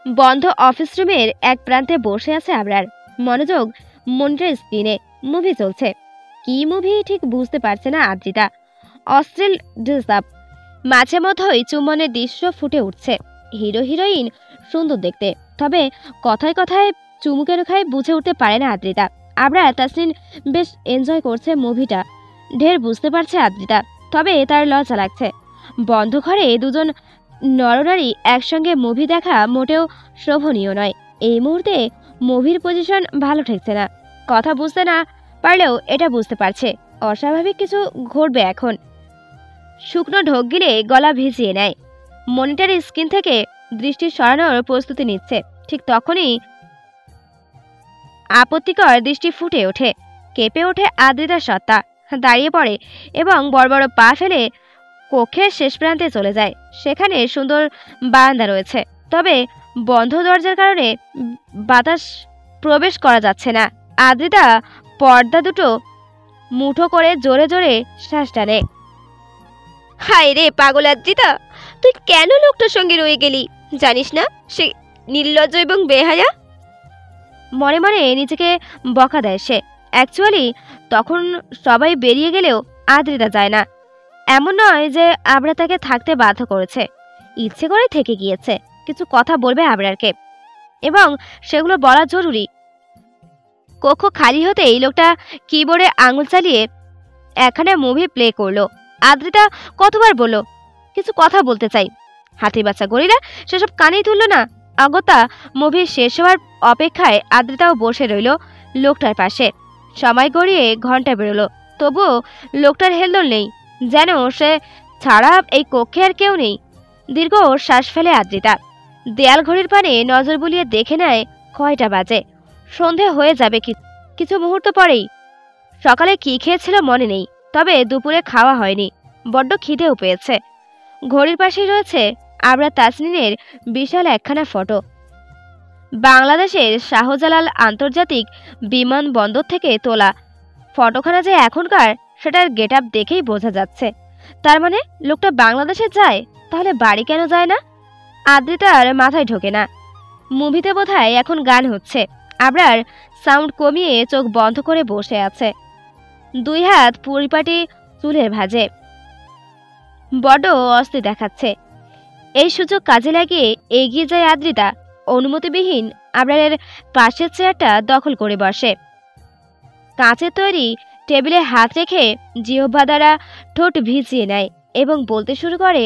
বন্ধ অফিস রুমের এক প্রান্তে বসে আছে আবরার। মনোযোগ মনিটর স্ক্রিনে। মুভি চলছে। কি মুভি ঠিক বুঝতে পারছে না আদ্রিতা। অশ্লীল ড্রেস আপ, মাঝে মধ্যেই চুম্বনের দৃশ্য ফুটে উঠছে। হিরো হিরোইন সুন্দর দেখতে, তবে কথায় কথায় চুমুকের খায় বুঝে উঠতে পারে না আদ্রিতা। আবরার তাসনিন বেশ এনজয় করছে মুভিটা। ঢের বুঝতে পারছে আদ্রিতা, তবে তার লজ্জা লাগছে। বন্ধ ঘরে দুজন নরনারী একসঙ্গে মুভি দেখা মোটেও শোভনীয় নয়। এই মুহূর্তে মুভির পজিশন ভালো ঠেকছে না। কথা বুঝতে না পারলেও এটা বুঝতে পারছে অস্বাভাবিক কিছু ঘটবে এখন। শুকনো ঢোক গিলে গলা ভিজিয়ে নেয়। মনিটর স্ক্রিন থেকে দৃষ্টি সরানোর প্রস্তুতি নিচ্ছে। ঠিক তখনই আপত্তিকর দৃষ্টি ফুটে ওঠে। কেঁপে ওঠে আদ্রিতার সত্তা। দাঁড়িয়ে পড়ে এবং বড় বড় পা ফেলে কক্ষের শেষ প্রান্তে চলে যায়। সেখানে সুন্দর বারান্দা রয়েছে, তবে বন্ধ দরজার কারণে বাতাস প্রবেশ করা যাচ্ছে না। আদ্রিতা পর্দা দুটো মুঠো করে জোরে জোরে শ্বাস টানে। হায় রে পাগল আদ্রিতা, তুই কেন লোকটার সঙ্গে রয়ে গেলি? জানিস না সে নির্লজ্জ এবং বেহায়া? মনে মনে নিজেকে বকা দেয় সে। অ্যাকচুয়ালি তখন সবাই বেরিয়ে গেলেও আদ্রিতা যায় না। এমন নয় যে আবরা তাকে থাকতে বাধ্য করেছে, ইচ্ছে করে থেকে গিয়েছে। কিছু কথা বলবে আবরারকে এবং সেগুলো বলা জরুরি। কক্ষ খালি হতেই লোকটা কিবোর্ডে আঙুল চালিয়ে একখানা মুভি প্লে করলো। আদ্রিতা কতবার বলল কিছু কথা বলতে চাই, হাতি বাচ্চা গরিলা সেসব কানেই তুলল না। অগত্যা মুভি শেষ হওয়ার অপেক্ষায় আদ্রিতাও বসে রইল লোকটার পাশে। সময় গড়িয়ে ঘন্টা বেরোলো, তবুও লোকটার হেলদোল নেই, যেন সে ছাড়া এই কক্ষে আর কেউ নেই। দীর্ঘ শ্বাস ফেলে আদ্রিতা। দেয়াল ঘড়ির পানে নজর বুলিয়ে দেখে নেয় কয়টা বাজে। সন্ধে হয়ে যাবে কিছু মুহূর্ত পরেই। সকালে কি খেয়েছিল মনে নেই, তবে দুপুরে খাওয়া হয়নি। বড্ড খিদেও পেয়েছে। ঘড়ির পাশেই রয়েছে আবরা তাসনিনের বিশাল একখানা ফটো। বাংলাদেশের শাহজালাল আন্তর্জাতিক বিমানবন্দর থেকে তোলা ফটোখানা যে এখনকার, সেটার গেট আপ দেখেই বোঝা যাচ্ছে। তার মানে লোকটা বাংলাদেশে যায়, তাহলে বাড়ি কেন যায় না? আদ্রিতার মাথায় ঢোকে না। মুভিতে বোধহয় এখন গান হচ্ছে। আবরার সাউন্ড কমিয়ে চোখ বন্ধ করে বসে আছে। দুই হাত পরিপাটি চুলের ভাঁজে। বড্ড অস্থির দেখাচ্ছে। এই সুযোগ কাজে লাগিয়ে এগিয়ে যায় আদ্রিতা। অনুমতিবিহীন আবরারের পাশের চেয়ারটা দখল করে বসে। কাঁচের তৈরি টেবিলে হাত রেখে জিহ্বা দ্বারা ঠোঁট ভিজিয়ে নেয় এবং বলতে শুরু করে,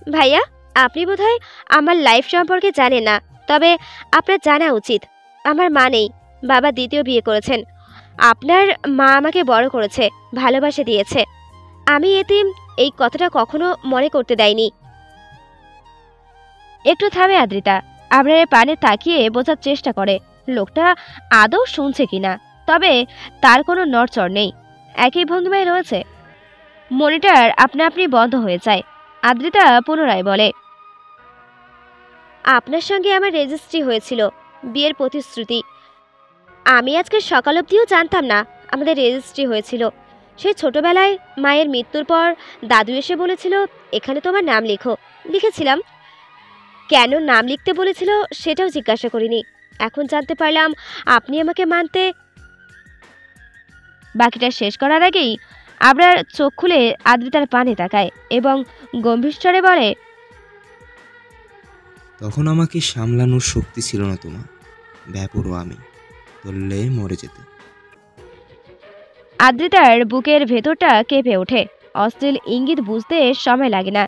ভাইয়া, আপনি বোধহয় আমার লাইফ সম্পর্কে জানেন না, তবে আপনার জানা উচিত। আমার মা নেই, বাবা দ্বিতীয় বিয়ে করেছেন। আপনার মা আমাকে বড় করেছে, ভালোবাসা দিয়েছে। আমি এতিম, এই কথাটা কখনো মনে করতে দেয়নি। একটু থামে আদ্রিতা। আবরারের পানে তাকিয়ে বোঝার চেষ্টা করে লোকটা আদৌ শুনছে কিনা, তবে তার কোনো নড়চড় নেই, একই ভঙ্গিমায় রয়েছে। মনিটর আপনা আপনি বন্ধ হয়ে যায়। আদ্রিতা পুনরায় বলে, আপনার সঙ্গে আমার রেজিস্ট্রি হয়েছিল, বিয়ের প্রতিশ্রুতি। আমি আজকে সকাল অবধিও জানতাম না আমাদের রেজিস্ট্রি হয়েছিল। সেই ছোটবেলায় মায়ের মৃত্যুর পর দাদু এসে বলেছিল, এখানে তোমার নাম লিখো। লিখেছিলাম। কেন নাম লিখতে বলেছিল সেটাও জিজ্ঞাসা করিনি। এখন জানতে পারলাম আপনি আমাকে মানতে। বাকিটা শেষ করার আগেই আবরার চোখ খুলে আদ্রিতার পানে তাকায় এবং গম্ভীর স্বরে বলে, তখন আমাকে সামলানোর শক্তি ছিল না তোমার। ব্যাপারও আমি ধরলে মরে যেতে। আদ্রিতার বুকের ভেতরটা কেঁপে ওঠে। অশ্লীল ইঙ্গিত বুঝতে সময় লাগে না।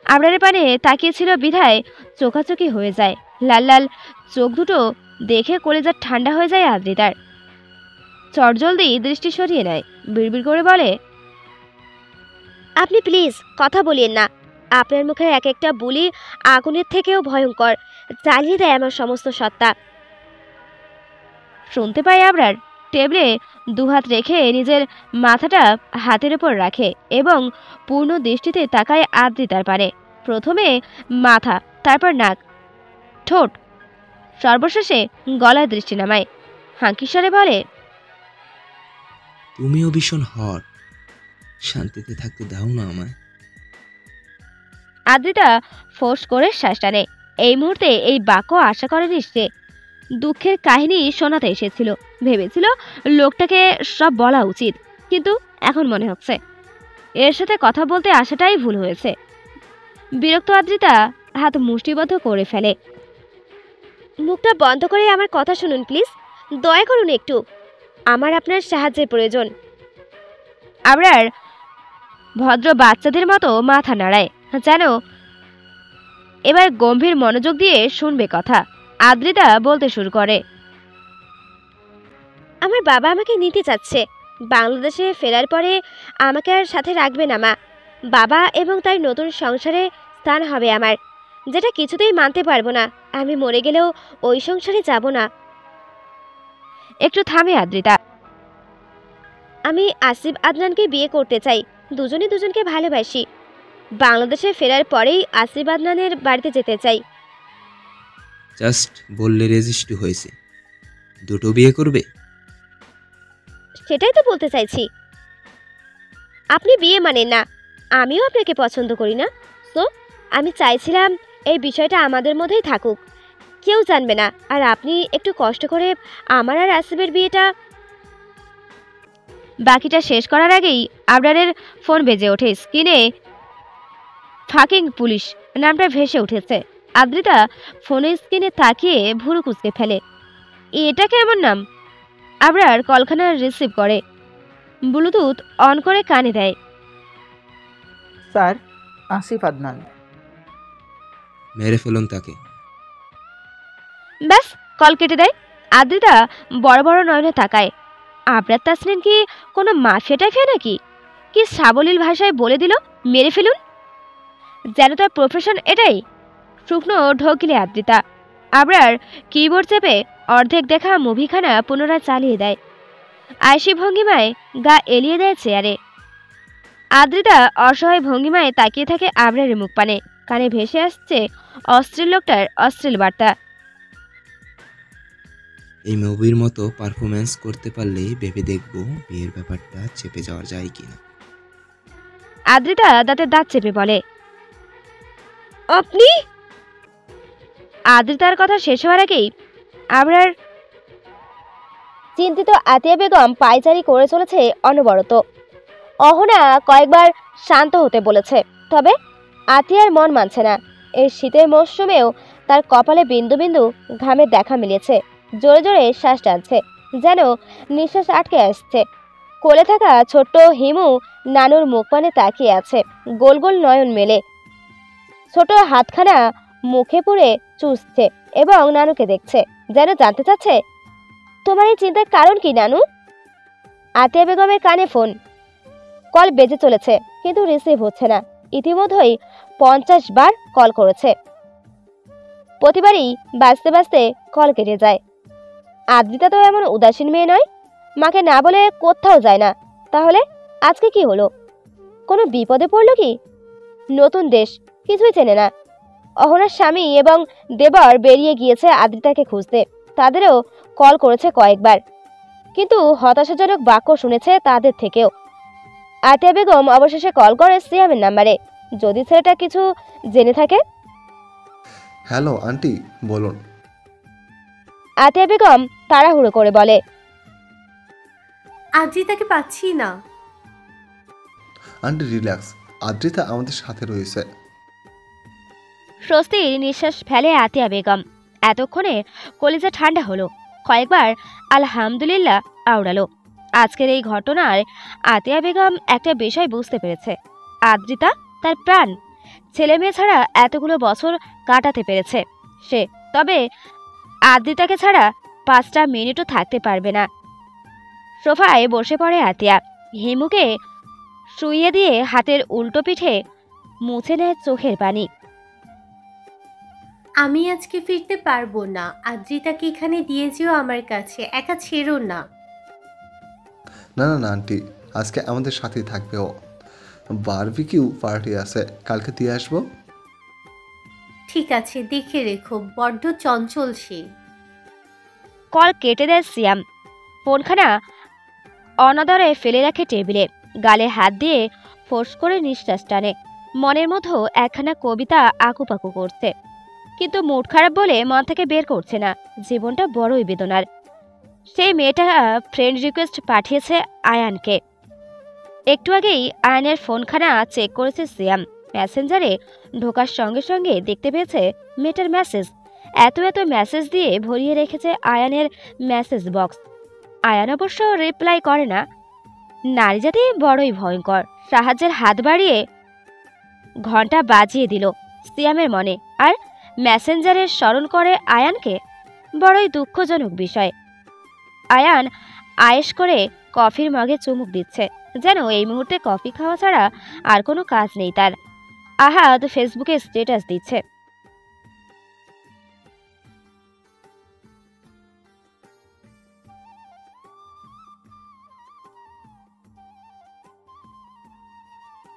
আবরারের পানে তাকিয়েছিল বিধায় চোখাচোখি হয়ে যায়। লাল লাল চোখ দুটো দেখে কলেজা ঠান্ডা হয়ে যায় আদ্রিতার। চটজলদি দৃষ্টি সরিয়ে নেয়। বিড়বিড় করে বলে, আপনি প্লিজ কথা বলিয়েন না। আপনার মুখের এক একটা বুলি আগুনের থেকেও ভয়ঙ্কর, জ্বালিয়ে দেয় আমার সমস্ত সত্তা। শুনতে পায় আবরার। টেবিলে দুহাত রেখে নিজের মাথাটা হাতের উপর রাখে এবং পূর্ণ দৃষ্টিতে তাকায় আদ্রিতার পানে। প্রথমে মাথা, তারপর নাক, ঠোঁট, সর্বশেষে গলায় দৃষ্টি নামায়। হাঁকিস্বরে বলে, তুমিও ভীষণ হট, শান্তিতে থাকতে দাও না আমায়। আদ্রিতা ফোঁস করে শ্বাস টানে। এই মুহূর্তে এই বাক্য আশা করেনি সে। দুঃখের কাহিনী শোনাতে এসেছিল, ভেবেছিল লোকটাকে সব বলা উচিত, কিন্তু এখন মনে হচ্ছে এর সাথে কথা বলতে আসাটাই ভুল হয়েছে। বিরক্ত আদ্রিতা হাত মুষ্টিবদ্ধ করে ফেলে। মুখটা বন্ধ করে আমার কথা শুনুন প্লিজ, দয়া করুন একটু, আমার আপনার সাহায্যের প্রয়োজন। আবরার ভদ্র বাচ্চাদের মতো মাথা নাড়ায়, যেন এবার গম্ভীর মনোযোগ দিয়ে শুনবে কথা। আদ্রিতা বলতে শুরু করে, আমার বাবা আমাকে নিতে চাচ্ছে। বাংলাদেশে ফেরার পরে আমাকে আর সাথে রাখবে না মা। বাবা এবং তার নতুন সংসারে স্থান হবে আমার, যেটা কিছুতেই মানতে পারবো না। আমি মরে গেলেও ওই সংসারে যাব না। একটু থামে আদ্রিতা। আমি আসিফ আদনানকে বিয়ে করতে চাই, দুজনে দুজনকে ভালোবাসি। বাংলাদেশে ফেরার পরেই আসিফ আদনানের বাড়িতে যেতে চাই। জাস্ট বললে রেজিস্ট্রি হয়েছে, দুটো বিয়ে করবে? সেটাই তো বলতে চাইছি। আপনি বিয়ে মানেন না, আমিও আপনাকে পছন্দ করি না। সো আমি চাইছিলাম এই বিষয়টা আমাদের মধ্যেই থাকুক, কেউ জানবে না। আর আপনি একটু কষ্ট করে আমার আর আসিফের বিয়েটা। বাকিটা শেষ করার আগেই আবরারের ফোন বেজে ওঠে। স্ক্রিনে ফাকিং পুলিশ নামটা ভেসে উঠেছে। আদ্রিতা ফোনের স্ক্রিনে তাকিয়ে ভুরু কুঁচকে ফেলে। এটা কেমন নাম? আবরার কলখানা রিসিভ করে, ব্লুটুথ অন করে কানে দেয়। স্যার, আসিফ আদনান। মেরে ফেলুন তাকে। ব্যাস, কল কেটে দেয়। আদ্রিতা বড় বড় নয়নে তাকায়। আবরার তাসনিন কি কোনো মাফিয়া টাইফিয়া নাকি? কি সাবলীল ভাষায় বলে দিল মেরে ফেলুন, যেন তার প্রফেশন এটাই। শুকনো ঢোক গিলে আদ্রিতা। আবরার কিবোর্ড চেপে অর্ধেক দেখা মুভিখানা পুনরায় চালিয়ে দেয়। আয়সী ভঙ্গিমায় গা এলিয়ে দেয় চেয়ারে। আদ্রিতা অসহায় ভঙ্গিমায় তাকিয়ে থাকে আবরারের মুখ পানে। কানে ভেসে আসছে অশ্লীল লোকটার অশ্লীল বার্তা। এই মুভির মতো পারফরমেন্স করতে পারলেই ভেবে দেখব বিয়ের ব্যাপারটা চেপে যাওয়া যায় কিনা। আদ্রিতা দাঁতে দাঁত চেপে বলে, আপনি? আদ্রিতার কথা শেষ হওয়ার আগেই আবরার চিন্তিত আতিয়া বেগম পায়চারি করে চলেছে অনবরত। অহনা কয়েকবার শান্ত হতে বলেছে, তবে আতিয়ার মন মানছে না। এই শীতের মরশুমেও তার কপালে বিন্দু বিন্দু ঘামের দেখা মিলেছে। জোরে জোরে শ্বাস টানছে, যেন নিঃশ্বাস আটকে আসছে। কোলে থাকা ছোট্ট হিমু নানুর মুখ পানে তাকিয়ে আছে, গোল গোল নয়ন মেলে। ছোট হাতখানা মুখে পুরে চুষছে এবং নানুকে দেখছে, যেন জানতে চাচ্ছে, তোমার এই চিন্তার কারণ কি নানু? আতিয়া বেগমের কানে ফোন। কল বেজে চলেছে, কিন্তু রিসিভ হচ্ছে না। ইতিমধ্যেই 50 বার কল করেছে, প্রতিবারই বাজতে বাজতে কল কেটে যায়। আদ্রিতা তো এমন উদাসীন মেয়ে নয়, মাকে না বলে কোথাও যায় না। তাহলে আজকে কি হলো? কোনো বিপদে পড়লো কি? নতুন দেশ, কিছুই চেনে না। অহনার স্বামী এবং দেবর বেরিয়ে গিয়েছে আদ্রিতাকে খুঁজতে। তাদেরও কল করেছে কয়েকবার, কিন্তু হতাশাজনক বাক্য শুনেছে তাদের থেকেও। আতিয়া বেগম অবশেষে কল করে সিয়ামের নাম্বারে। যদি ছেলেটা কিছু জেনে থাকে। হ্যালো আন্টি, বলুন। আতিয়া বেগম তাড়াহুড়ো করে বলে, আদ্রিতাকে পাচ্ছি না। আন্টি রিল্যাক্স, আদ্রিতা আমাদের সাথে রয়েছে। স্বস্তির নিঃশ্বাস ফেলে আতিয়া বেগম। এতক্ষণে কলিজা ঠান্ডা হলো। কয়েকবার আলহামদুলিল্লাহ আওড়ালো। আজকের এই ঘটনায় আতিয়া বেগম একটা বিষয় বুঝতে পেরেছে, আদ্রিতা তার প্রাণ। ছেলে মেয়ে ছাড়া এতগুলো বছর কাটাতে পেরেছে সে, তবে আদ্রিতাকে ছাড়া 5টা মিনিটও থাকতে পারবে না। সোফায় বসে পড়ে আতিয়া। হিমুকে শুইয়ে দিয়ে হাতের উল্টো পিঠে মুছে নেয় চোখের পানি। আমি আজকে ফিরতে পারবো না। আদ্রিতাকে এখানে দিয়ে যেও আমার কাছে, একা ছেড়ো না। না না না আন্টি, আজকে আমাদের সাথেই থাকবে ও। বারবিকিউ পার্টি আছে, কালকে দিয়ে আসবো। ঠিক আছে, দেখে রেখো, বড্ড চঞ্চল সে। কল কেটে দেয় সিয়াম। ফোনখানা অনাদরে ফেলে রাখে টেবিলে। গালে হাত দিয়ে ফোঁস করে নিঃশ্বাস টানে। মনের মধ্যে একখানা কবিতা আকুপাকু করছে। কিন্তু মুড খারাপ বলে মন থেকে বের করছে না। জীবনটা বড়ই বেদনার। সেই মেয়েটা ফ্রেন্ড রিকোয়েস্ট পাঠিয়েছে আয়ানকে। একটু আগেই আয়ানের ফোনখানা চেক করেছে সিয়াম। মেসেঞ্জারে ঢোকার সঙ্গে সঙ্গে দেখতে পেয়েছে মেয়েটার মেসেজ। এত মেসেজ দিয়ে ভরিয়ে রেখেছে আয়ানের মেসেজ বক্স। আয়ান অবশ্য রিপ্লাই করে না। নারী জাতি বড়ই ভয়ঙ্কর। সাহায্যের হাত বাড়িয়ে ঘন্টা বাজিয়ে দিল সিয়ামের মনে, আর মেসেঞ্জারে স্মরণ করে আয়ানকে। বড়ই দুঃখজনক বিষয়। আয়ান আয়েশ করে কফির মগে চুমুক দিচ্ছে, যেন এই মুহূর্তে কফি খাওয়া ছাড়া আর কোনো কাজ নেই তার। আহাদ ফেসবুকে স্ট্যাটাস দিচ্ছে,